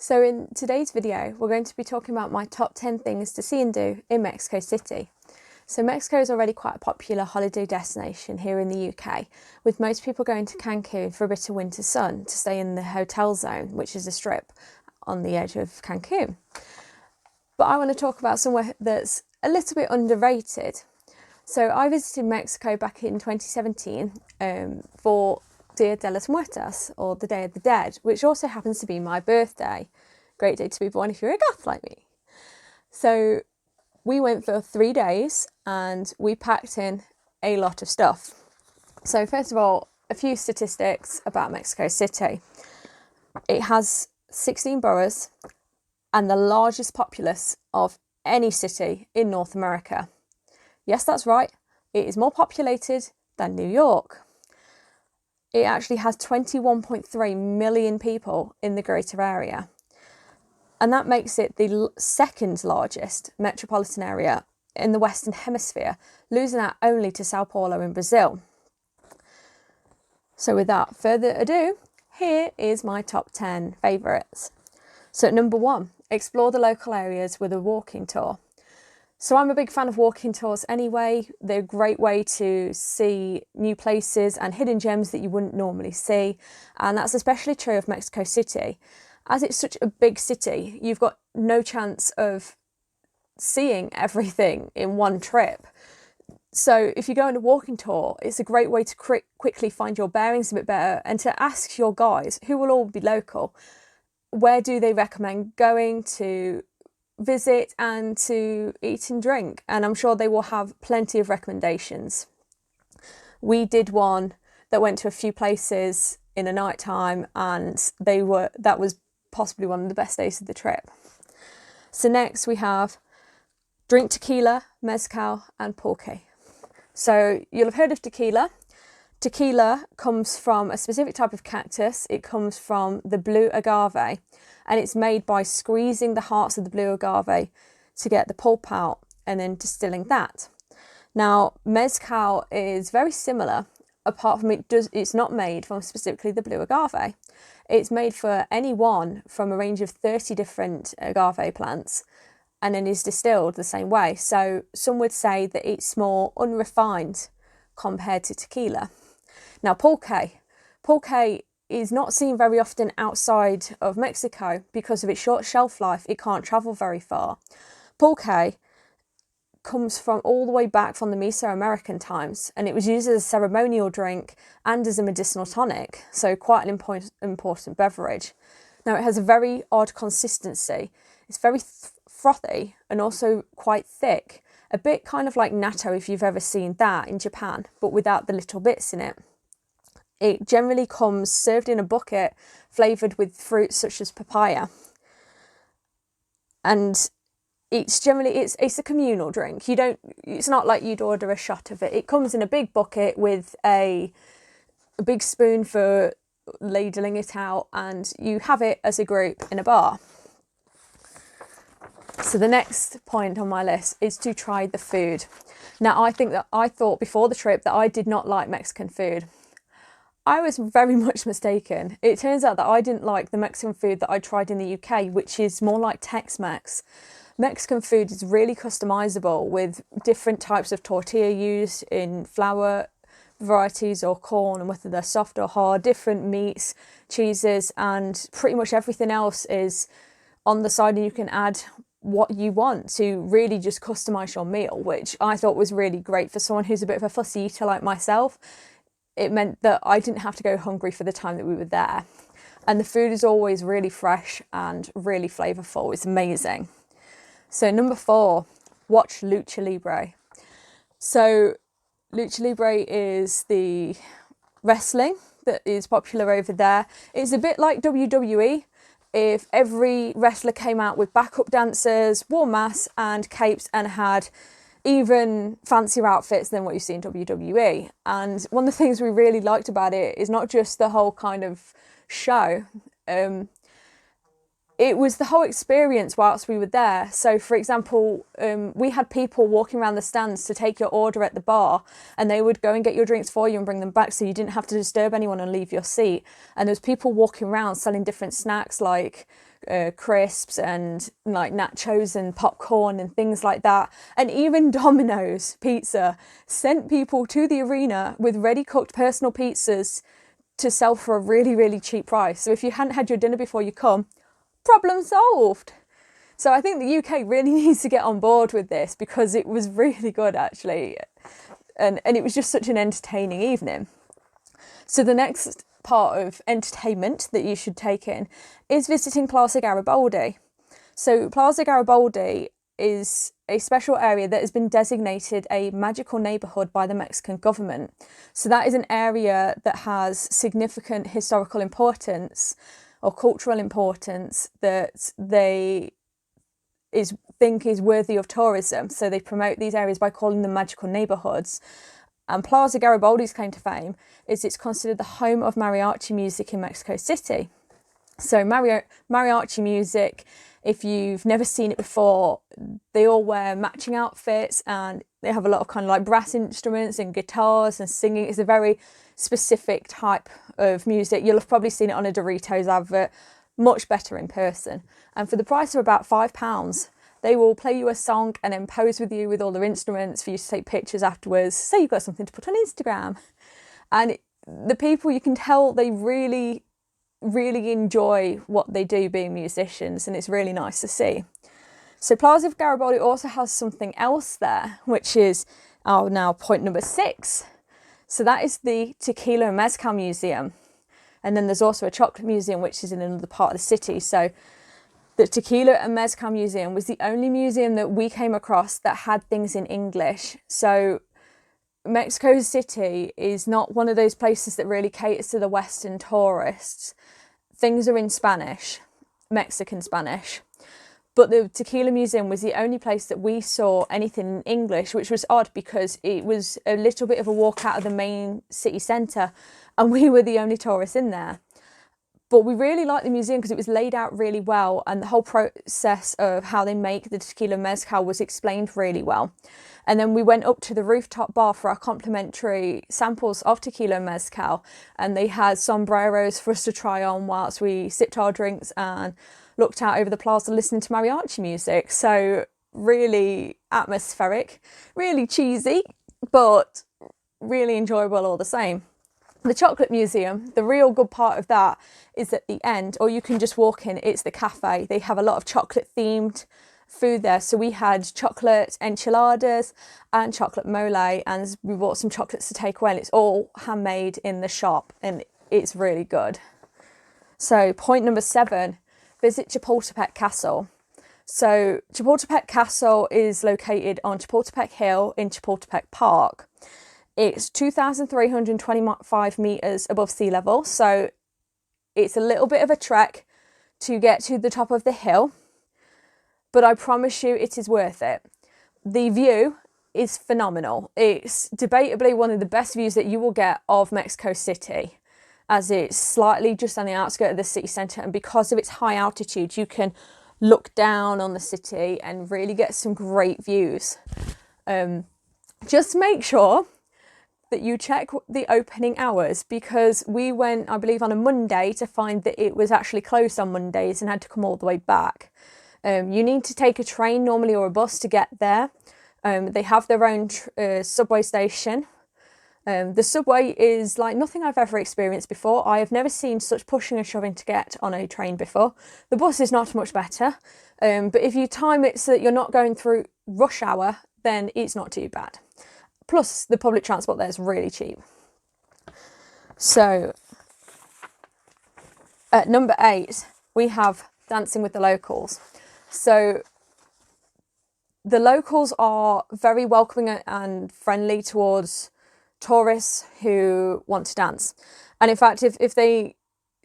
So in today's video, we're going to be talking about my top 10 things to see and do in Mexico City. So Mexico is already quite a popular holiday destination here in the UK, with most people going to Cancun for a bit of winter sun to stay in the hotel zone, which is a strip on the edge of Cancun. But I want to talk about somewhere that's a little bit underrated. So I visited Mexico back in 2017 for Dia de los Muertos, or the Day of the Dead, which also happens to be my birthday. Great day to be born if you're a goth like me. So we went for 3 days and we packed in a lot of stuff. So first of all, a few statistics about Mexico City. It has 16 boroughs and the largest populace of any city in North America. Yes, that's right. It is more populated than New York. It actually has 21.3 million people in the greater area. And that makes it the second largest metropolitan area in the Western Hemisphere, losing out only to Sao Paulo in Brazil. So without further ado, here is my top 10 favourites. So number 1, explore the local areas with a walking tour. So I'm a big fan of walking tours anyway. They're a great way to see new places and hidden gems that you wouldn't normally see. And that's especially true of Mexico City. As it's such a big city, you've got no chance of seeing everything in one trip. So if you go on a walking tour, it's a great way to quickly find your bearings a bit better and to ask your guides, who will all be local, where do they recommend going to visit and to eat and drink, and I'm sure they will have plenty of recommendations. We did one that went to a few places in the night time, and that was possibly one of the best days of the trip. So next we have drink tequila, mezcal and pulque. So you'll have heard of tequila. Tequila comes from a specific type of cactus. It comes from the blue agave, and it's made by squeezing the hearts of the blue agave to get the pulp out and then distilling that. Now, mezcal is very similar, apart from it's not made from specifically the blue agave. It's made for any one from a range of 30 different agave plants and then is distilled the same way. So some would say that it's more unrefined compared to tequila. Now, pulque is not seen very often outside of Mexico because of its short shelf life. It can't travel very far. Pulque comes from all the way back from the Mesoamerican times, and it was used as a ceremonial drink and as a medicinal tonic, so quite an important beverage. Now, it has a very odd consistency. It's very frothy and also quite thick, a bit kind of like natto if you've ever seen that in Japan, but without the little bits in it. It generally comes served in a bucket, flavoured with fruits such as papaya. And it's a communal drink. It's not like you'd order a shot of it. It comes in a big bucket with a big spoon for ladling it out, and you have it as a group in a bar. So the next point on my list is to try the food. Now, I thought before the trip that I did not like Mexican food. I was very much mistaken. It turns out that I didn't like the Mexican food that I tried in the UK, which is more like Tex-Mex. Mexican food is really customizable with different types of tortilla used in flour varieties or corn, and whether they're soft or hard, different meats, cheeses, and pretty much everything else is on the side, and you can add what you want to really just customize your meal, which I thought was really great for someone who's a bit of a fussy eater like myself. It meant that I didn't have to go hungry for the time that we were there. And the food is always really fresh and really flavourful. It's amazing. So number 4, watch Lucha Libre. So Lucha Libre is the wrestling that is popular over there. It's a bit like WWE if every wrestler came out with backup dancers, wore masks and capes, and had even fancier outfits than what you see in WWE. And one of the things we really liked about it is not just the whole kind of show. it was the whole experience whilst we were there. So for example, we had people walking around the stands to take your order at the bar, and they would go and get your drinks for you and bring them back, so you didn't have to disturb anyone and leave your seat. And there's people walking around selling different snacks like crisps and like nachos and popcorn and things like that. And even Domino's Pizza sent people to the arena with ready cooked personal pizzas to sell for a really, really cheap price. So if you hadn't had your dinner before you come, problem solved. So I think the UK really needs to get on board with this, because it was really good actually, and it was just such an entertaining evening. So the next part of entertainment that you should take in is visiting Plaza Garibaldi. So Plaza Garibaldi is a special area that has been designated a magical neighbourhood by the Mexican government. So that is an area that has significant historical importance or cultural importance that they think is worthy of tourism. So they promote these areas by calling them magical neighbourhoods. And Plaza Garibaldi's claim to fame is it's considered the home of mariachi music in Mexico City. So mariachi music, if you've never seen it before, they all wear matching outfits, and they have a lot of kind of like brass instruments and guitars and singing. It's a very specific type of music. You'll have probably seen it on a Doritos advert, much better in person. And for the price of about £5, they will play you a song and then pose with you with all their instruments for you to take pictures afterwards. So you've got something to put on Instagram. And the people, you can tell they really enjoy what they do being musicians, and it's really nice to see. So Plaza Garibaldi also has something else there, which is now point number 6. So that is the Tequila and Mezcal Museum. And then there's also a chocolate museum, which is in another part of the city. So the Tequila and Mezcal Museum was the only museum that we came across that had things in English. So Mexico City is not one of those places that really caters to the Western tourists. Things are in Spanish, Mexican Spanish. But the Tequila Museum was the only place that we saw anything in English, which was odd because it was a little bit of a walk out of the main city centre and we were the only tourists in there. But we really liked the museum because it was laid out really well, and the whole process of how they make the tequila mezcal was explained really well. And then we went up to the rooftop bar for our complimentary samples of tequila mezcal, and they had sombreros for us to try on whilst we sipped our drinks and looked out over the plaza listening to mariachi music. So really atmospheric, really cheesy, but really enjoyable all the same. The chocolate museum, the real good part of that is at the end, or you can just walk in, it's the cafe. They have a lot of chocolate themed food there. So we had chocolate enchiladas and chocolate mole, and we bought some chocolates to take away, and it's all handmade in the shop and it's really good. So point number 7, visit Chapultepec Castle. So Chapultepec Castle is located on Chapultepec Hill in Chapultepec Park. It's 2,325 metres above sea level, so it's a little bit of a trek to get to the top of the hill, but I promise you it is worth it. The view is phenomenal. It's debatably one of the best views that you will get of Mexico City, as it's slightly just on the outskirts of the city centre, and because of its high altitude you can look down on the city and really get some great views. Just make sure that you check the opening hours, because we went, I believe, on a Monday to find that it was actually closed on Mondays and had to come all the way back. You need to take a train normally or a bus to get there. They have their own subway station. The subway is like nothing I've ever experienced before. I have never seen such pushing and shoving to get on a train before. The bus is not much better, but if you time it so that you're not going through rush hour, then it's not too bad. Plus, the public transport there is really cheap. So, at number 8, we have dancing with the locals. So, the locals are very welcoming and friendly towards tourists who want to dance. And in fact, if they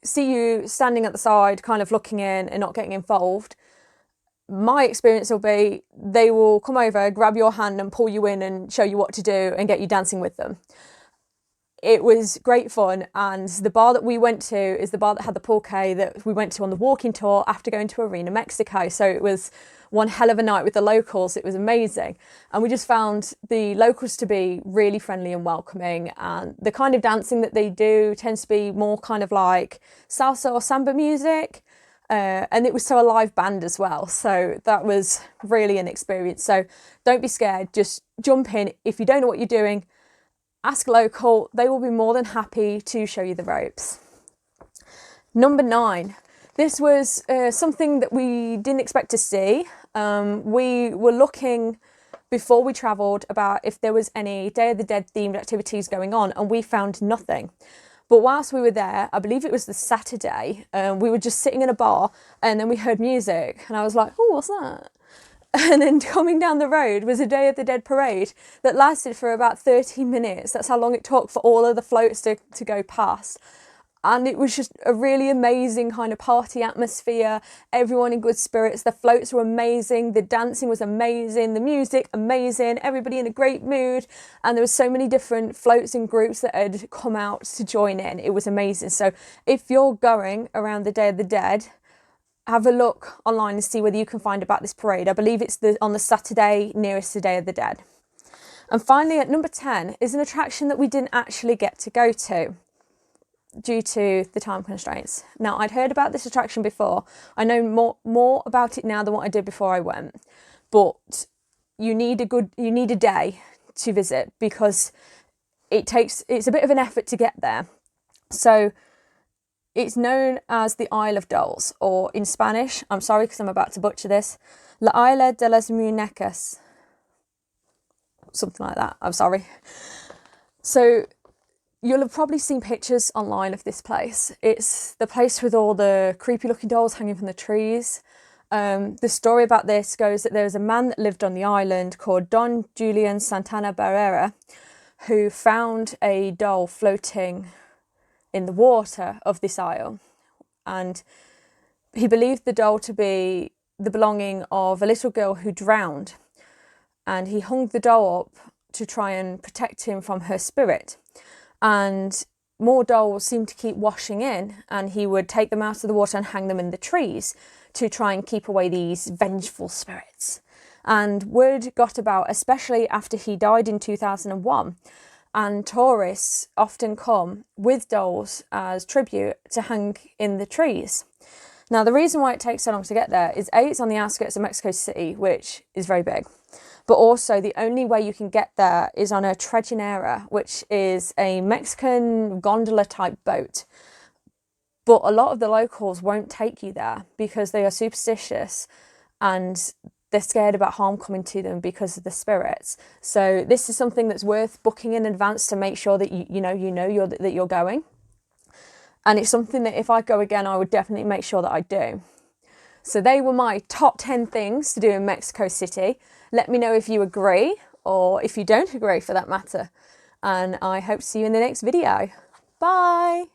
see you standing at the side, kind of looking in and not getting involved, my experience will be they will come over, grab your hand and pull you in and show you what to do and get you dancing with them. it was great fun, and the bar that we went to is the bar that had the pulque that we went to on the walking tour after going to Arena Mexico. So it was one hell of a night with the locals. It was amazing, and we just found the locals to be really friendly and welcoming, and the kind of dancing that they do tends to be more kind of like salsa or samba music, and it was so a live band as well, so that was really an experience. So don't be scared, just jump in. If you don't know what you're doing, ask a local, they will be more than happy to show you the ropes. Number 9. This was something that we didn't expect to see. We were looking before we travelled about if there was any Day of the Dead themed activities going on, and we found nothing. But whilst we were there, I believe it was the Saturday, we were just sitting in a bar and then we heard music and I was like, oh, what's that? And then coming down the road was a Day of the Dead parade that lasted for about 30 minutes. That's how long it took for all of the floats to go past. And it was just a really amazing kind of party atmosphere, everyone in good spirits. The floats were amazing, the dancing was amazing, the music amazing, everybody in a great mood. And there were so many different floats and groups that had come out to join in. It was amazing. So if you're going around the Day of the Dead, have a look online and see whether you can find about this parade. I believe it's on the Saturday nearest the Day of the Dead. And finally, at number 10 is an attraction that we didn't actually get to go to due to the time constraints. Now, I'd heard about this attraction before. I know more about it now than what I did before I went. But you need a day to visit because it's a bit of an effort to get there. So it's known as the Isle of Dolls, or in Spanish, I'm sorry because I'm about to butcher this, La Isla de las Muñecas. Something like that, I'm sorry. So you'll have probably seen pictures online of this place. It's the place with all the creepy looking dolls hanging from the trees. The story about this goes that there was a man that lived on the island called Don Julian Santana Barrera who found a doll floating in the water of this isle, and he believed the doll to be the belonging of a little girl who drowned, and he hung the doll up to try and protect him from her spirit. And more dolls seemed to keep washing in, and he would take them out of the water and hang them in the trees to try and keep away these vengeful spirits. And word got about, especially after he died in 2001, and tourists often come with dolls as tribute to hang in the trees. Now, the reason why it takes so long to get there is A, it's on the outskirts of Mexico City, which is very big, but also the only way you can get there is on a trajinera, which is a Mexican gondola type boat. But a lot of the locals won't take you there because they are superstitious and they're scared about harm coming to them because of the spirits. So this is something that's worth booking in advance to make sure that that you're going. And it's something that if I go again, I would definitely make sure that I do. So they were my top 10 things to do in Mexico City. Let me know if you agree or if you don't agree for that matter. And I hope to see you in the next video. Bye.